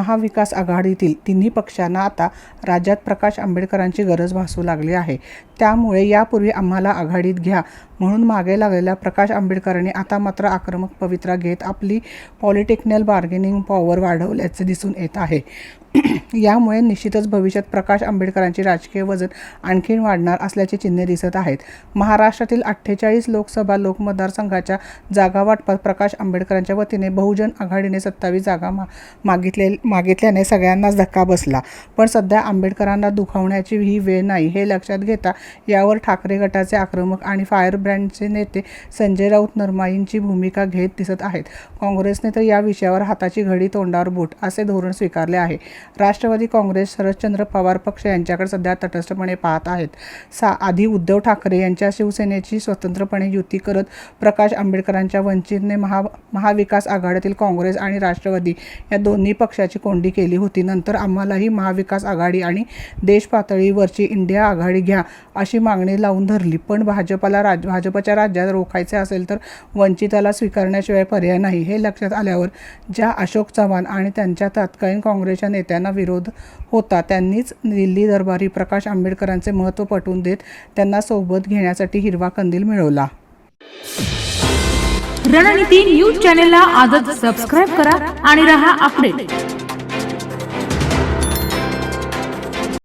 महाविकास आघाडीतील तिन्ही पक्षांना आता राज्यात प्रकाश आंबेडकरांची गरज भासू लागली आहे। त्यामुळे यापूर्वी आम्हाला आघाडीत घ्या म्हणून मागे लागलेल्या प्रकाश आंबेडकरांनी आता मात्र आक्रमक पवित्रा घेत आपली पॉलिटिकल बार्गेनिंग पॉवर वाढवल्याचे दिसून येत आहे। यामुळे निश्चितच भविष्यात प्रकाश आंबेडकरांचे राजकीय वजन आणखीन वाढणार असल्याचे चिन्हे दिसत आहेत। महाराष्ट्रातील 48 लोकसभा लोकमतदारसंघाच्या जागा वाटपात प्रकाश आंबेडकरांच्या वतीने बहुजन आघाडीने 27 जागा मागितल्याने सगळ्यांनाच धक्का बसला। पण सध्या आंबेडकरांना दुखावण्याची ही वेळ नाही हे लक्षात घेता यावर ठाकरे गटाचे आक्रमक आणि फायर ब्रँडचे नेते संजय राऊत नरमाईंची भूमिका घेत दिसत आहेत। काँग्रेसने तर या विषयावर हाताची घडी तोंडावर बोट असे धोरण स्वीकारले आहे। राष्ट्रवादी काँग्रेस शरदचंद्र पवार पक्ष यांच्याकडे सध्या तटस्थपणे पाहत आहेत। आधी उद्धव ठाकरे यांच्या शिवसेनेची स्वतंत्रपणे युती करत प्रकाश आंबेडकरांच्या वंचितने महाविकास आघाडीतील काँग्रेस आणि राष्ट्रवादी या दोन्ही पक्षाची कोंडी केली होती। नंतर आम्हालाही महाविकास आघाडी आणि देश पातळीवरची इंडिया आघाडी घ्या अशी मागणी लावून धरली। पण भाजपच्या राज्यात रोखायचे असेल तर वंचिताला स्वीकारण्याशिवाय पर्याय नाही हे लक्षात आल्यावर ज्या अशोक चव्हाण आणि त्यांच्या तत्कालीन काँग्रेसच्या नेत्यांना विरोध होता त्यांनीच दिल्ली दरबारी प्रकाश आंबेडकरांचे महत्त्व पटवून देत त्यांना सोबत घेण्यासाठी हिरवा कंदील मिळवला। रणनीती न्यूज चॅनलला आजच सबस्क्राइब करा आणि रहा अपडेट।